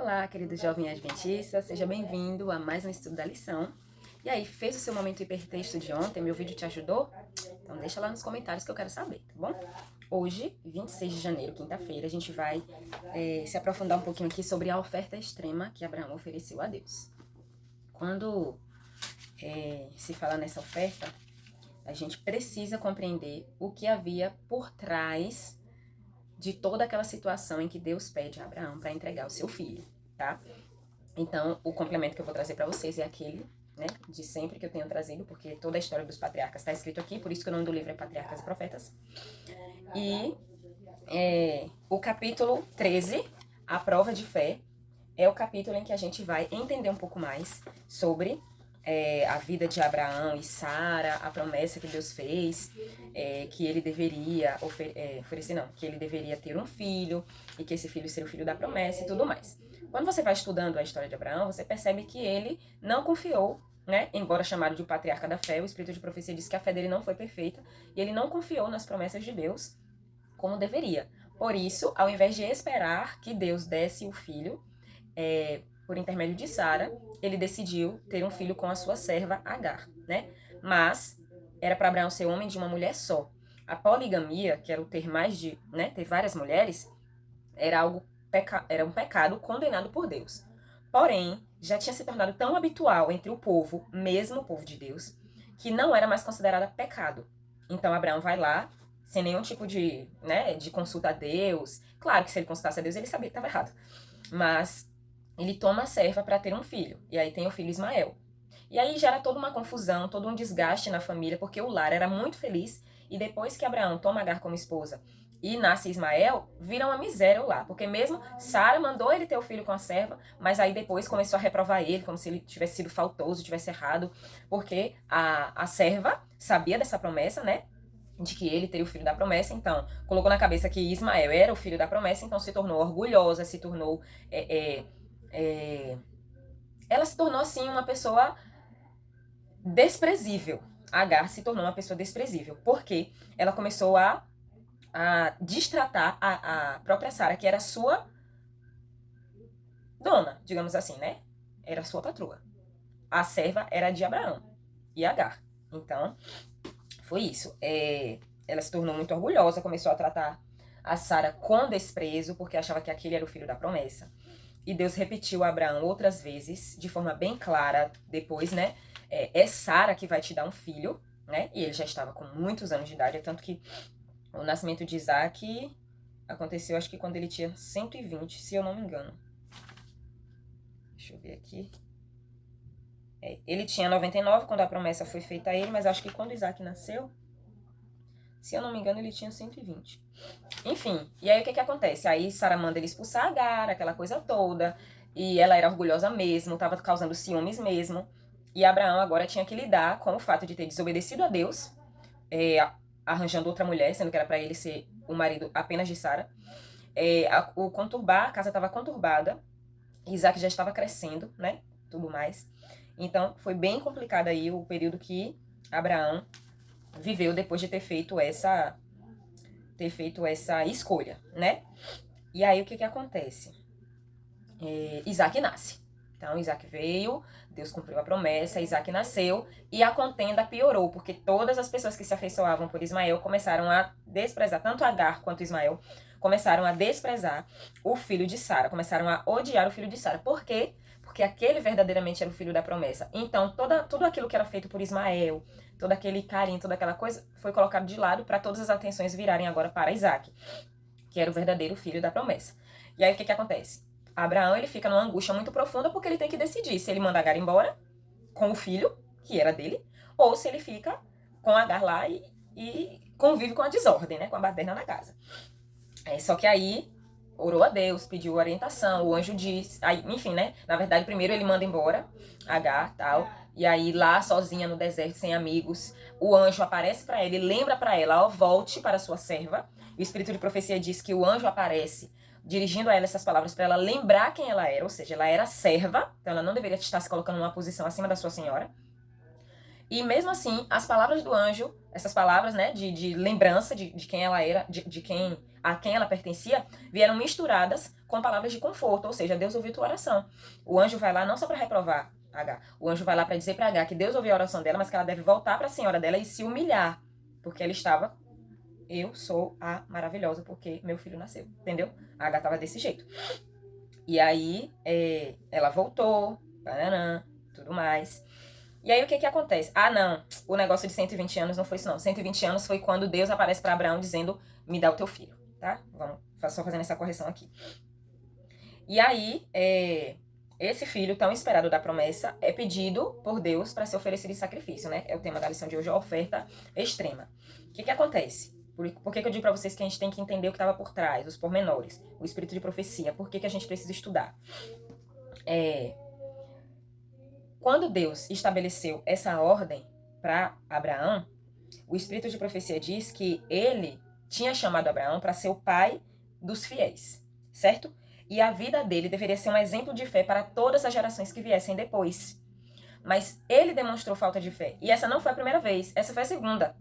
Olá, querido jovem adventista, seja bem-vindo a mais um estudo da lição. E aí, fez o seu momento hipertexto de ontem? Meu vídeo te ajudou? Então deixa lá nos comentários que eu quero saber, tá bom? Hoje, 26 de janeiro, quinta-feira, a gente vai se aprofundar um pouquinho aqui sobre a oferta extrema que Abraão ofereceu a Deus. Quando se fala nessa oferta, a gente precisa compreender o que havia por trás de toda aquela situação em que Deus pede a Abraão para entregar o seu filho, tá? Então, o complemento que eu vou trazer para vocês é aquele, né, de sempre que eu tenho trazido, porque toda a história dos patriarcas está escrito aqui, por isso que o nome do livro é Patriarcas e Profetas. E o capítulo 13, a prova de fé, é o capítulo em que a gente vai entender um pouco mais sobre a vida de Abraão e Sara, a promessa que Deus fez, que ele deveria oferecer, não, que ele deveria ter um filho, e que esse filho seria o filho da promessa e tudo mais. Quando você vai estudando a história de Abraão, você percebe que ele não confiou, né? Embora chamado de patriarca da fé, o espírito de profecia diz que a fé dele não foi perfeita, e ele não confiou nas promessas de Deus como deveria. Por isso, ao invés de esperar que Deus desse o filho, por intermédio de Sara, ele decidiu ter um filho com a sua serva Agar, né? Mas era para Abraão ser homem de uma mulher só. A poligamia, que era o ter mais de, né, ter várias mulheres, era era um pecado condenado por Deus. Porém, já tinha se tornado tão habitual entre o povo, mesmo o povo de Deus, que não era mais considerada pecado. Então Abraão vai lá, sem nenhum tipo de, né, de consulta a Deus. Claro que se ele consultasse a Deus, ele sabia que estava errado. Mas ele toma a serva para ter um filho. E aí tem o filho Ismael. E aí gera toda uma confusão, todo um desgaste na família, porque o lar era muito feliz. E depois que Abraão toma Agar como esposa e nasce Ismael, vira uma miséria o lar. Porque mesmo Sara mandou ele ter o filho com a serva, mas aí depois começou a reprovar ele, como se ele tivesse sido faltoso, tivesse errado. Porque a serva sabia dessa promessa, né? De que ele teria o filho da promessa, então colocou na cabeça que Ismael era o filho da promessa, então se tornou orgulhosa, se tornou ela se tornou assim uma pessoa desprezível. Agar se tornou uma pessoa desprezível, porque ela começou a destratar a própria Sara, que era sua dona, digamos assim, né? Era sua patroa. A serva era de Abraão e Agar. Então, foi isso. Ela se tornou muito orgulhosa, começou a tratar a Sara com desprezo, porque achava que aquele era o filho da promessa. E Deus repetiu a Abraão outras vezes, de forma bem clara, depois, né? É Sara que vai te dar um filho, né? E ele já estava com muitos anos de idade, tanto que o nascimento de Isaac aconteceu, acho que quando ele tinha 120, se eu não me engano. Deixa eu ver aqui. Ele tinha 99 quando a promessa foi feita a ele, mas acho que quando Isaac nasceu, se eu não me engano, ele tinha 120. Enfim, e aí o que acontece? Aí Sara manda ele expulsar Agar, aquela coisa toda, e ela era orgulhosa mesmo, estava causando ciúmes mesmo, e Abraão agora tinha que lidar com o fato de ter desobedecido a Deus, arranjando outra mulher, sendo que era para ele ser o marido apenas de Sara. A casa estava conturbada, Isaac já estava crescendo, né, tudo mais. Então foi bem complicado aí o período que Abraão viveu depois de ter feito essa escolha, né? E aí o que acontece? Isaac nasce. Então Isaac veio, Deus cumpriu a promessa, Isaac nasceu e a contenda piorou, porque todas as pessoas que se afeiçoavam por Ismael começaram a desprezar, tanto Agar quanto Ismael, começaram a desprezar o filho de Sara, começaram a odiar o filho de Sara. Por quê? Porque aquele verdadeiramente era o filho da promessa. Então tudo aquilo que era feito por Ismael, todo aquele carinho, toda aquela coisa, foi colocado de lado para todas as atenções virarem agora para Isaac, que era o verdadeiro filho da promessa. E aí o que acontece? Abraão, ele fica numa angústia muito profunda porque ele tem que decidir se ele manda Agar embora com o filho, que era dele, ou se ele fica com Agar lá e convive com a desordem, né, com a baderna na casa. Só que aí orou a Deus, pediu orientação, o anjo disse, aí, enfim, né, na verdade primeiro ele manda embora Agar, tal, e aí lá sozinha no deserto, sem amigos, o anjo aparece para ele, lembra para ela, ó, volte para sua serva. O espírito de profecia diz que o anjo aparece dirigindo a ela essas palavras para ela lembrar quem ela era, ou seja, ela era serva, então ela não deveria estar se colocando numa posição acima da sua senhora. E mesmo assim, as palavras do anjo, essas palavras, né, de lembrança de quem ela era, de quem a quem ela pertencia, vieram misturadas com palavras de conforto, ou seja, Deus ouviu tua oração. O anjo vai lá não só para reprovar Agar, o anjo vai lá para dizer para Agar que Deus ouviu a oração dela, mas que ela deve voltar para a senhora dela e se humilhar, porque ela estava, eu sou a maravilhosa porque meu filho nasceu, entendeu? A Agar estava desse jeito. E aí, ela voltou, bananã, tudo mais. E aí, o que acontece? Ah, não, o negócio de 120 anos não foi isso, não. 120 anos foi quando Deus aparece para Abraão dizendo, me dá o teu filho, tá? Vamos só fazendo essa correção aqui. E aí, esse filho tão esperado da promessa é pedido por Deus para ser oferecido em sacrifício, né? É o tema da lição de hoje, a oferta extrema. O que acontece? Por que eu digo para vocês que a gente tem que entender o que estava por trás, os pormenores, o espírito de profecia? Por que a gente precisa estudar? Quando Deus estabeleceu essa ordem para Abraão, o espírito de profecia diz que ele tinha chamado Abraão para ser o pai dos fiéis, certo? E a vida dele deveria ser um exemplo de fé para todas as gerações que viessem depois. Mas ele demonstrou falta de fé. E essa não foi a primeira vez, essa foi a segunda.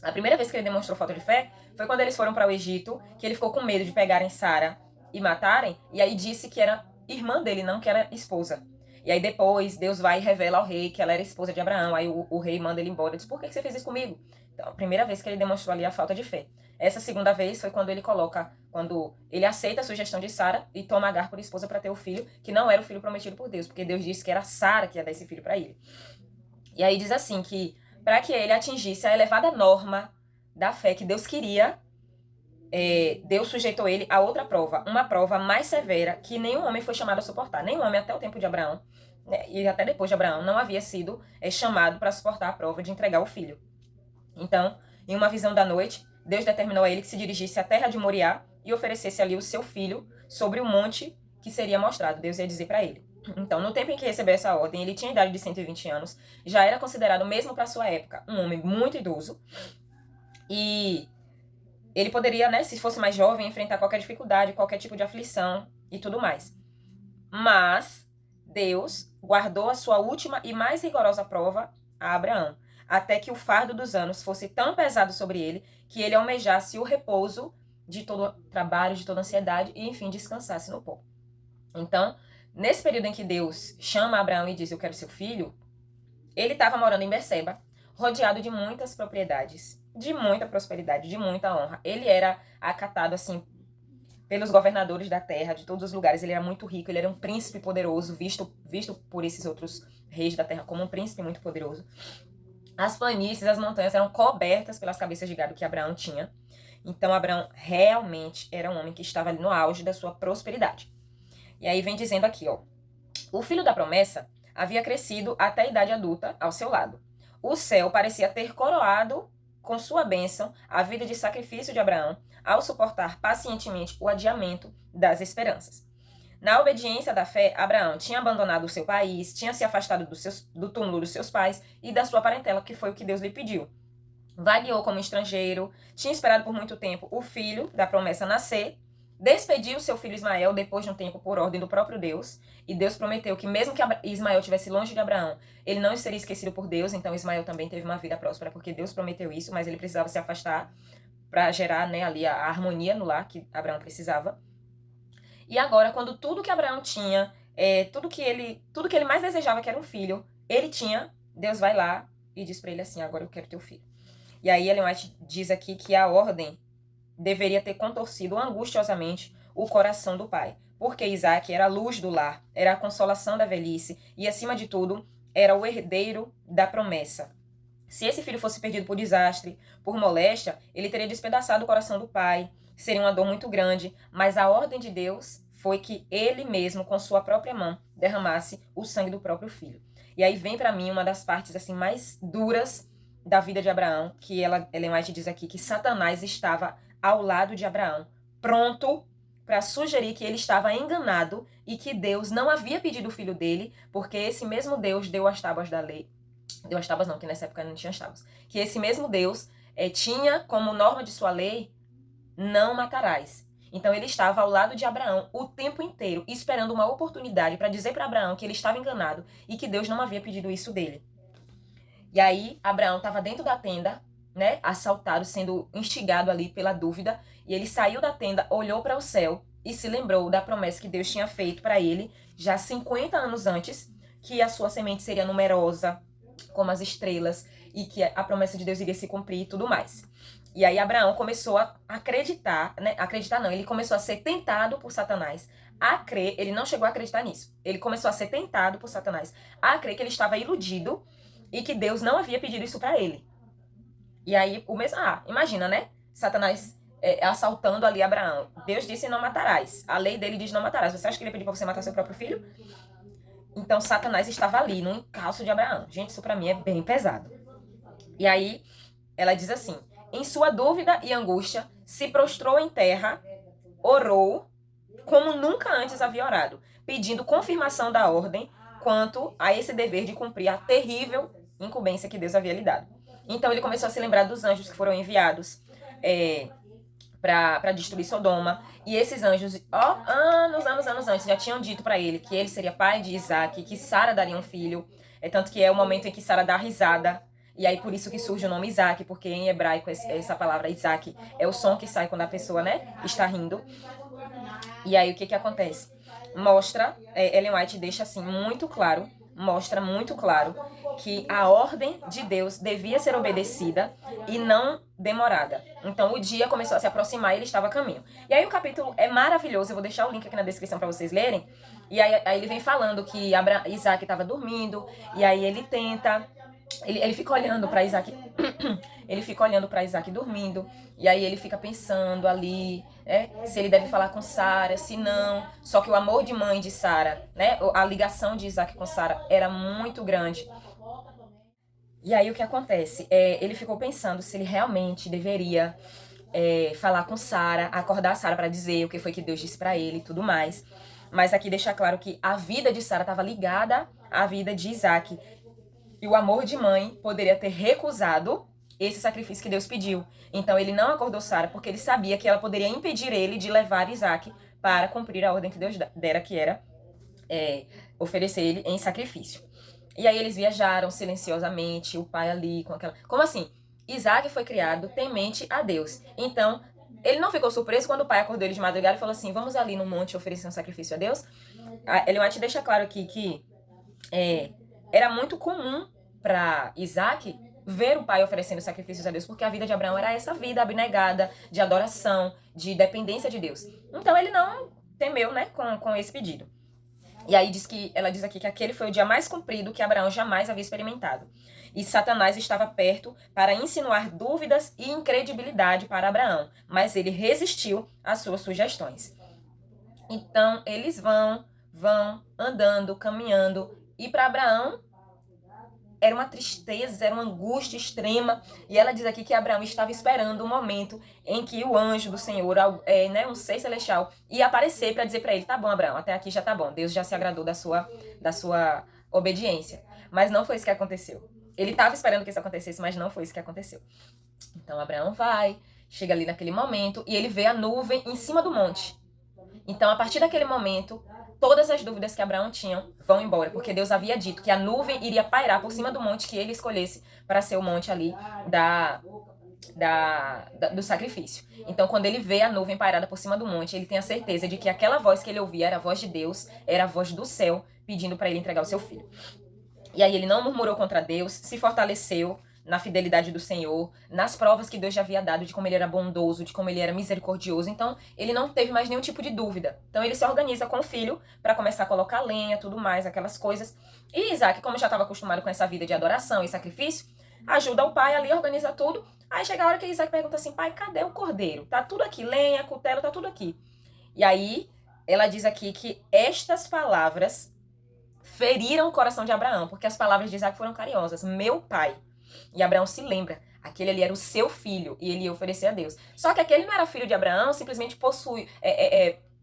A primeira vez que ele demonstrou falta de fé foi quando eles foram para o Egito, que ele ficou com medo de pegarem Sara e matarem, e aí disse que era irmã dele, não que era esposa. E aí depois Deus vai e revela ao rei que ela era esposa de Abraão, aí o rei manda ele embora, diz, por que você fez isso comigo? Então, a primeira vez que ele demonstrou ali a falta de fé. Essa segunda vez foi quando ele aceita a sugestão de Sara e toma Agar por esposa para ter o filho, que não era o filho prometido por Deus, porque Deus disse que era Sara que ia dar esse filho para ele. E aí diz assim que para que ele atingisse a elevada norma da fé que Deus queria, Deus sujeitou ele a outra prova, uma prova mais severa que nenhum homem foi chamado a suportar. Nenhum homem até o tempo de Abraão, né, e até depois de Abraão, não havia sido chamado para suportar a prova de entregar o filho. Então, em uma visão da noite, Deus determinou a ele que se dirigisse à terra de Moriá e oferecesse ali o seu filho sobre o monte que seria mostrado. Deus ia dizer para ele. Então, no tempo em que recebeu essa ordem, ele tinha idade de 120 anos, já era considerado, mesmo para sua época, um homem muito idoso. E ele poderia, né, se fosse mais jovem, enfrentar qualquer dificuldade, qualquer tipo de aflição e tudo mais. Mas Deus guardou a sua última e mais rigorosa prova a Abraão, até que o fardo dos anos fosse tão pesado sobre ele que ele almejasse o repouso de todo o trabalho, de toda a ansiedade e, enfim, descansasse no pó. Então, nesse período em que Deus chama Abraão e diz, eu quero seu filho, ele estava morando em Berseba, rodeado de muitas propriedades, de muita prosperidade, de muita honra. Ele era acatado, assim, pelos governadores da terra, de todos os lugares. Ele era muito rico, ele era um príncipe poderoso, visto por esses outros reis da terra como um príncipe muito poderoso. As planícies, as montanhas eram cobertas pelas cabeças de gado que Abraão tinha. Então, Abraão realmente era um homem que estava ali no auge da sua prosperidade. E aí vem dizendo aqui, ó, o filho da promessa havia crescido até a idade adulta ao seu lado. O céu parecia ter coroado com sua bênção a vida de sacrifício de Abraão ao suportar pacientemente o adiamento das esperanças. Na obediência da fé, Abraão tinha abandonado o seu país, tinha se afastado do túmulo dos seus pais e da sua parentela, que foi o que Deus lhe pediu. Vagueou como estrangeiro, tinha esperado por muito tempo o filho da promessa nascer, despediu seu filho Ismael depois de um tempo por ordem do próprio Deus, e Deus prometeu que mesmo que Ismael estivesse longe de Abraão, ele não seria esquecido por Deus, então Ismael também teve uma vida próspera, porque Deus prometeu isso, mas ele precisava se afastar para gerar, né, ali a harmonia no lar que Abraão precisava. E agora, quando tudo que Abraão tinha, tudo que ele mais desejava, que era um filho, ele tinha, Deus vai lá e diz para ele assim, agora eu quero teu filho. E aí Ellen White diz aqui que a ordem deveria ter contorcido angustiosamente o coração do pai, porque Isaac era a luz do lar, era a consolação da velhice e, acima de tudo, era o herdeiro da promessa. Se esse filho fosse perdido por desastre, por moléstia, ele teria despedaçado o coração do pai, seria uma dor muito grande, mas a ordem de Deus foi que ele mesmo, com sua própria mão, derramasse o sangue do próprio filho. E aí vem para mim uma das partes assim mais duras da vida de Abraão, que Ellen White diz aqui que Satanás estava ao lado de Abraão, pronto para sugerir que ele estava enganado e que Deus não havia pedido o filho dele, porque esse mesmo Deus deu as tábuas da lei. Deu as tábuas não, que nessa época não tinha as tábuas. Que esse mesmo Deus tinha como norma de sua lei, não matarás. Então ele estava ao lado de Abraão o tempo inteiro, esperando uma oportunidade para dizer para Abraão que ele estava enganado e que Deus não havia pedido isso dele. E aí Abraão estava dentro da tenda, né, assaltado, sendo instigado ali pela dúvida, e ele saiu da tenda, olhou para o céu e se lembrou da promessa que Deus tinha feito para ele já 50 anos antes, que a sua semente seria numerosa como as estrelas e que a promessa de Deus iria se cumprir e tudo mais. E aí Abraão começou a acreditar, né? Acreditar não, ele começou a ser tentado por Satanás a crer, ele não chegou a acreditar nisso. Ele começou a ser tentado por Satanás a crer que ele estava iludido e que Deus não havia pedido isso para ele. E aí, o mesmo, imagina, né? Satanás assaltando ali Abraão. Deus disse não matarás. A lei dele diz não matarás. Você acha que ele pediu para você matar seu próprio filho? Então, Satanás estava ali, no encalço de Abraão. Gente, isso para mim é bem pesado. E aí, ela diz assim, em sua dúvida e angústia, se prostrou em terra, orou, como nunca antes havia orado, pedindo confirmação da ordem quanto a esse dever de cumprir a terrível incumbência que Deus havia lhe dado. Então ele começou a se lembrar dos anjos que foram enviados para destruir Sodoma. E esses anjos, anos antes, já tinham dito para ele que ele seria pai de Isaac, que Sara daria um filho. Tanto que é o momento em que Sara dá risada. E aí por isso que surge o nome Isaac, porque em hebraico essa palavra Isaac é o som que sai quando a pessoa, né, está rindo. E aí o que acontece? Mostra, Ellen White deixa assim muito claro, mostra muito claro que a ordem de Deus devia ser obedecida e não demorada. Então o dia começou a se aproximar e ele estava a caminho. E aí o capítulo é maravilhoso, eu vou deixar o link aqui na descrição para vocês lerem. E aí ele vem falando que Isaac estava dormindo, e aí ele tenta... Ele fica olhando para Isaac, ele fica olhando para Isaac dormindo, e aí ele fica pensando ali, né, se ele deve falar com Sara, se não. Só que o amor de mãe de Sara, né, a ligação de Isaac com Sara era muito grande. E aí o que acontece? Ele ficou pensando se ele realmente deveria falar com Sara, acordar Sara para dizer o que foi que Deus disse para ele e tudo mais. Mas aqui deixa claro que a vida de Sara estava ligada à vida de Isaac. E o amor de mãe poderia ter recusado esse sacrifício que Deus pediu. Então ele não acordou Sara porque ele sabia que ela poderia impedir ele de levar Isaac para cumprir a ordem que Deus dera, que era oferecer ele em sacrifício. E aí eles viajaram silenciosamente, o pai ali com aquela... Como assim? Isaac foi criado temente a Deus. Então, ele não ficou surpreso quando o pai acordou ele de madrugada e falou assim, vamos ali no monte oferecer um sacrifício a Deus? Ellen White deixa claro aqui que era muito comum para Isaac ver o pai oferecendo sacrifícios a Deus, porque a vida de Abraão era essa vida abnegada, de adoração, de dependência de Deus. Então ele não temeu, né, com esse pedido. E aí ela diz aqui que aquele foi o dia mais comprido que Abraão jamais havia experimentado. E Satanás estava perto para insinuar dúvidas e incredibilidade para Abraão, mas ele resistiu às suas sugestões. Então eles vão andando, caminhando, e para Abraão era uma tristeza, era uma angústia extrema. E ela diz aqui que Abraão estava esperando o momento em que o anjo do Senhor, né, um ser celestial, ia aparecer para dizer para ele, tá bom, Abraão, até aqui já tá bom. Deus já se agradou da sua obediência. Mas não foi isso que aconteceu. Ele estava esperando que isso acontecesse, mas não foi isso que aconteceu. Então Abraão chega ali naquele momento e ele vê a nuvem em cima do monte. Então, a partir daquele momento, todas as dúvidas que Abraão tinha vão embora, porque Deus havia dito que a nuvem iria pairar por cima do monte que ele escolhesse para ser o monte ali do sacrifício. Então, quando ele vê a nuvem pairada por cima do monte, ele tem a certeza de que aquela voz que ele ouvia era a voz de Deus, era a voz do céu, pedindo para ele entregar o seu filho. E aí ele não murmurou contra Deus, se fortaleceu na fidelidade do Senhor, nas provas que Deus já havia dado de como ele era bondoso, de como ele era misericordioso. Então, ele não teve mais nenhum tipo de dúvida. Então, ele se organiza com o filho para começar a colocar lenha, tudo mais, aquelas coisas. E Isaac, como já estava acostumado com essa vida de adoração e sacrifício, ajuda o pai ali, organiza tudo. Aí chega a hora que Isaac pergunta assim, pai, cadê o cordeiro? Tá tudo aqui, lenha, cutelo, tá tudo aqui. E aí, ela diz aqui que estas palavras feriram o coração de Abraão, porque as palavras de Isaac foram carinhosas. Meu pai. E Abraão se lembra, aquele ali era o seu filho e ele ia oferecer a Deus. Só que aquele não era filho de Abraão, simplesmente possui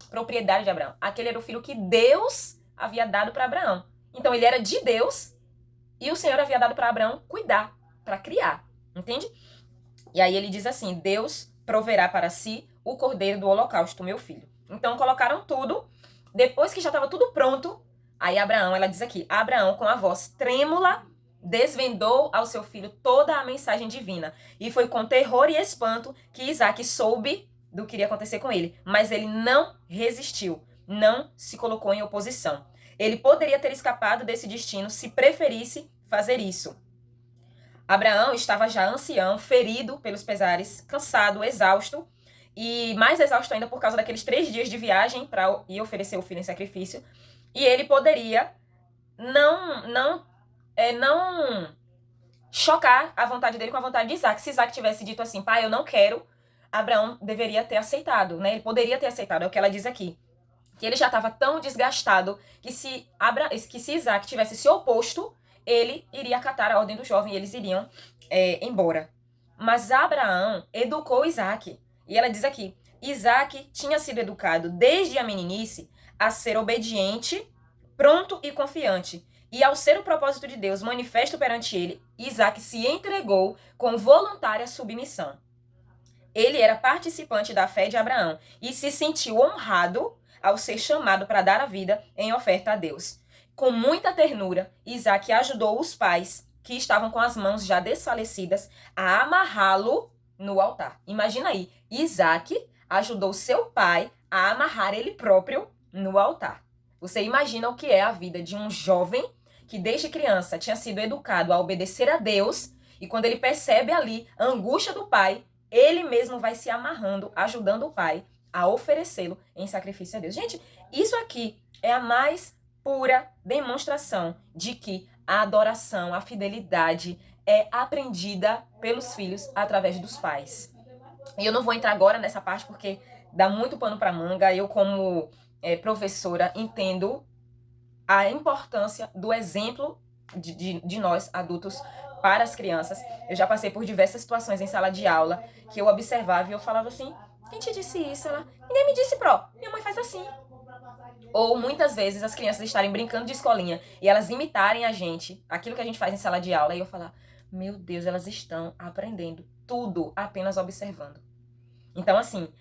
propriedade de Abraão. Aquele era o filho que Deus havia dado para Abraão. Então ele era de Deus e o Senhor havia dado para Abraão cuidar, para criar, entende? E aí ele diz assim, Deus proverá para si o cordeiro do holocausto, meu filho. Então colocaram tudo, depois que já estava tudo pronto, aí Abraão, ela diz aqui, Abraão com a voz trêmula desvendou ao seu filho toda a mensagem divina. E foi com terror e espanto que Isaac soube do que iria acontecer com ele. Mas ele não resistiu, não se colocou em oposição. Ele poderia ter escapado desse destino se preferisse fazer isso. Abraão estava já ancião, ferido pelos pesares, cansado, exausto, e mais exausto ainda por causa daqueles 3 dias de viagem para ir oferecer o filho em sacrifício. E ele poderia não chocar a vontade dele com a vontade de Isaac. Se Isaac tivesse dito assim, pai, eu não quero, Abraão deveria ter aceitado, né? Ele poderia ter aceitado, é o que ela diz aqui. Que ele já estava tão desgastado que se Isaac tivesse se oposto, ele iria acatar a ordem do jovem e eles iriam embora. Mas Abraão educou Isaac. E ela diz aqui, Isaac tinha sido educado desde a meninice a ser obediente, pronto e confiante. E ao ser o propósito de Deus manifesto perante ele, Isaac se entregou com voluntária submissão. Ele era participante da fé de Abraão e se sentiu honrado ao ser chamado para dar a vida em oferta a Deus. Com muita ternura, Isaac ajudou os pais, que estavam com as mãos já desfalecidas, a amarrá-lo no altar. Imagina aí, Isaac ajudou seu pai a amarrar ele próprio no altar. Você imagina o que é a vida de um jovem que desde criança tinha sido educado a obedecer a Deus e quando ele percebe ali a angústia do pai, ele mesmo vai se amarrando, ajudando o pai a oferecê-lo em sacrifício a Deus. Gente, isso aqui é a mais pura demonstração de que a adoração, a fidelidade é aprendida pelos filhos através dos pais. E eu não vou entrar agora nessa parte porque dá muito pano para manga. Eu, como professora, entendo a importância do exemplo de nós, adultos, para as crianças. Eu já passei por diversas situações em sala de aula que eu observava e eu falava assim, quem te disse isso? Ela, ninguém me disse, minha mãe faz assim. Ou muitas vezes as crianças estarem brincando de escolinha e elas imitarem a gente, aquilo que a gente faz em sala de aula, e eu falar, meu Deus, elas estão aprendendo tudo apenas observando. Então, assim,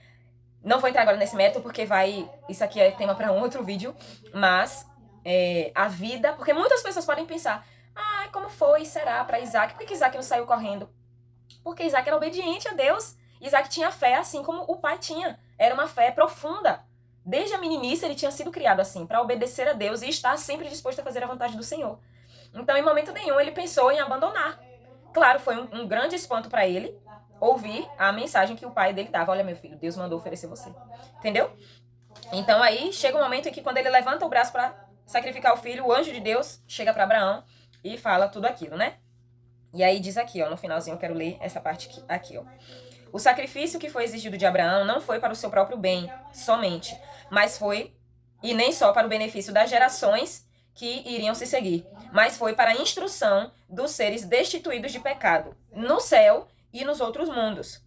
não vou entrar agora nesse método porque isso aqui é tema para um outro vídeo, mas a vida, porque muitas pessoas podem pensar, como foi, será, para Isaac? Por que Isaac não saiu correndo? Porque Isaac era obediente a Deus. Isaac tinha fé assim como o pai tinha. Era uma fé profunda. Desde a meninice ele tinha sido criado assim, para obedecer a Deus e estar sempre disposto a fazer a vontade do Senhor. Então, em momento nenhum, ele pensou em abandonar. Claro, foi um grande espanto para ele ouvir a mensagem que o pai dele dava. Olha, meu filho, Deus mandou oferecer você. Entendeu? Então, aí chega um momento em que quando ele levanta o braço para sacrificar o filho, o anjo de Deus chega para Abraão e fala tudo aquilo, né? E aí diz aqui, ó, no finalzinho eu quero ler essa parte aqui, ó. O sacrifício que foi exigido de Abraão não foi para o seu próprio bem, somente, mas foi, e nem só para o benefício das gerações que iriam se seguir, mas foi para a instrução dos seres destituídos de pecado, no céu e nos outros mundos.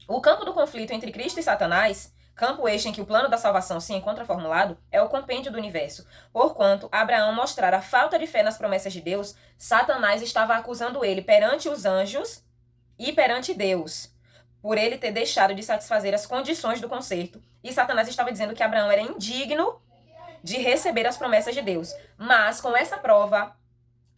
O campo do conflito entre Cristo e Satanás, campo este em que o plano da salvação se encontra formulado, é o compêndio do universo. Porquanto Abraão mostrara a falta de fé nas promessas de Deus, Satanás estava acusando ele perante os anjos e perante Deus, por ele ter deixado de satisfazer as condições do concerto. E Satanás estava dizendo que Abraão era indigno de receber as promessas de Deus. Mas com essa prova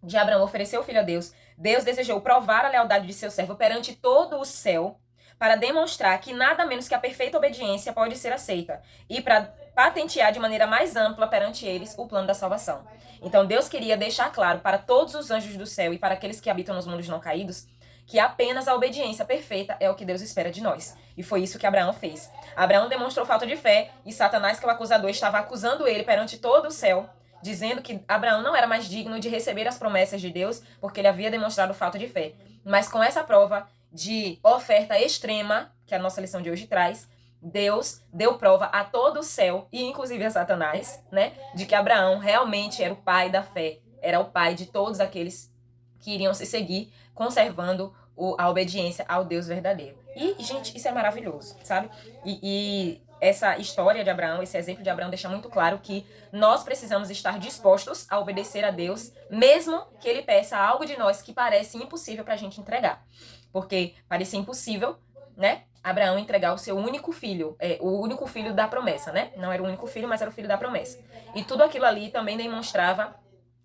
de Abraão oferecer o filho a Deus, Deus desejou provar a lealdade de seu servo perante todo o céu, para demonstrar que nada menos que a perfeita obediência pode ser aceita e para patentear de maneira mais ampla perante eles o plano da salvação. Então Deus queria deixar claro para todos os anjos do céu e para aqueles que habitam nos mundos não caídos que apenas a obediência perfeita é o que Deus espera de nós. E foi isso que Abraão fez. Abraão demonstrou falta de fé e Satanás, que é o acusador, estava acusando ele perante todo o céu, dizendo que Abraão não era mais digno de receber as promessas de Deus porque ele havia demonstrado falta de fé. Mas com essa prova de oferta extrema, que a nossa lição de hoje traz, Deus deu prova a todo o céu, e inclusive a Satanás, né, de que Abraão realmente era o pai da fé, era o pai de todos aqueles que iriam se seguir, conservando a obediência ao Deus verdadeiro. E, gente, isso é maravilhoso, sabe? E essa história de Abraão, esse exemplo de Abraão deixa muito claro que nós precisamos estar dispostos a obedecer a Deus, mesmo que ele peça algo de nós que parece impossível para a gente entregar. Porque parecia impossível, né, Abraão entregar o seu único filho, o único filho da promessa, né? Não era o único filho, mas era o filho da promessa. E tudo aquilo ali também demonstrava,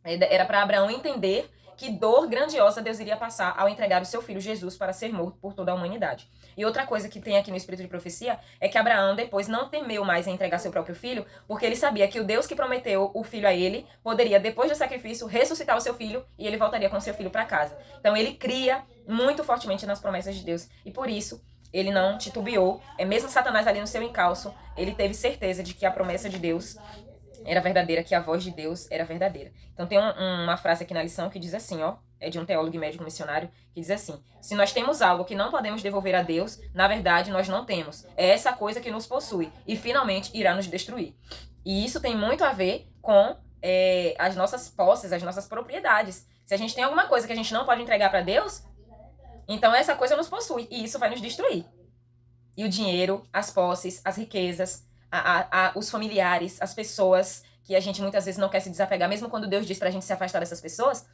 era para Abraão entender que dor grandiosa Deus iria passar ao entregar o seu filho Jesus para ser morto por toda a humanidade. E outra coisa que tem aqui no espírito de profecia é que Abraão depois não temeu mais em entregar seu próprio filho, porque ele sabia que o Deus que prometeu o filho a ele poderia, depois do sacrifício, ressuscitar o seu filho e ele voltaria com seu filho para casa. Então ele cria muito fortemente nas promessas de Deus e por isso ele não titubeou. Mesmo Satanás ali no seu encalço, ele teve certeza de que a promessa de Deus era verdadeira, que a voz de Deus era verdadeira. Então tem uma frase aqui na lição que diz assim, ó, é de um teólogo e médico missionário, que diz assim: se nós temos algo que não podemos devolver a Deus, na verdade nós não temos. É essa coisa que nos possui e finalmente irá nos destruir. E isso tem muito a ver com as nossas posses, as nossas propriedades. Se a gente tem alguma coisa que a gente não pode entregar para Deus, então essa coisa nos possui e isso vai nos destruir. E o dinheiro, as posses, as riquezas, os familiares, as pessoas que a gente muitas vezes não quer se desapegar, mesmo quando Deus diz pra gente se afastar dessas pessoas,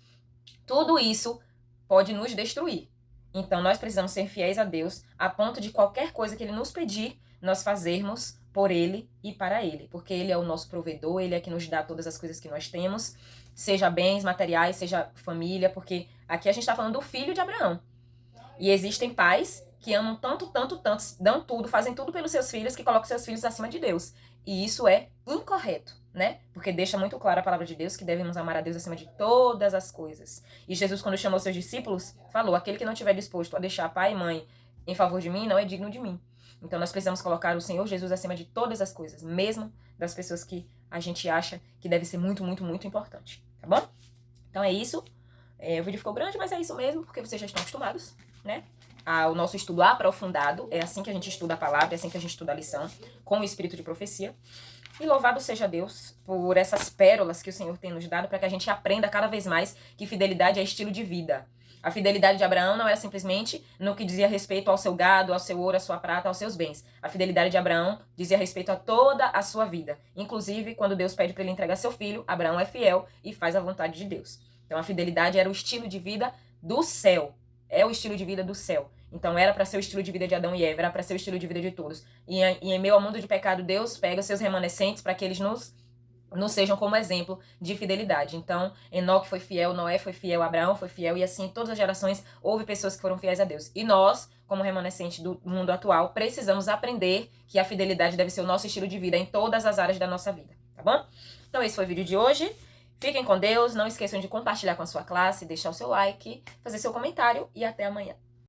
tudo isso pode nos destruir. Então nós precisamos ser fiéis a Deus a ponto de qualquer coisa que Ele nos pedir, nós fazermos por Ele e para Ele. Porque Ele é o nosso provedor, Ele é que nos dá todas as coisas que nós temos, seja bens materiais, seja família, porque aqui a gente está falando do filho de Abraão. E existem pais que amam tanto, dão tudo, fazem tudo pelos seus filhos, que colocam seus filhos acima de Deus. E isso é incorreto, né? Porque deixa muito clara a palavra de Deus que devemos amar a Deus acima de todas as coisas. E Jesus, quando chamou seus discípulos, falou: aquele que não estiver disposto a deixar pai e mãe em favor de mim, não é digno de mim. Então nós precisamos colocar o Senhor Jesus acima de todas as coisas, mesmo das pessoas que a gente acha que deve ser muito, muito, muito importante. Tá bom? Então é isso. O vídeo ficou grande, mas é isso mesmo, porque vocês já estão acostumados, né? O nosso estudo aprofundado, é assim que a gente estuda a palavra, é assim que a gente estuda a lição, com o espírito de profecia. E louvado seja Deus por essas pérolas que o Senhor tem nos dado, para que a gente aprenda cada vez mais que fidelidade é estilo de vida. A fidelidade de Abraão não era simplesmente no que dizia respeito ao seu gado, ao seu ouro, à sua prata, aos seus bens. A fidelidade de Abraão dizia respeito a toda a sua vida. Inclusive, quando Deus pede para ele entregar seu filho, Abraão é fiel e faz a vontade de Deus. Então a fidelidade era o estilo de vida do céu. É o estilo de vida do céu. Então era para ser o estilo de vida de Adão e Eva, era para ser o estilo de vida de todos. E em meio ao mundo de pecado, Deus pega os seus remanescentes para que eles nos sejam como exemplo de fidelidade. Então, Enoque foi fiel, Noé foi fiel, Abraão foi fiel, e assim, todas as gerações, houve pessoas que foram fiéis a Deus. E nós, como remanescente do mundo atual, precisamos aprender que a fidelidade deve ser o nosso estilo de vida em todas as áreas da nossa vida, tá bom? Então, esse foi o vídeo de hoje. Fiquem com Deus, não esqueçam de compartilhar com a sua classe, deixar o seu like, fazer seu comentário e até amanhã.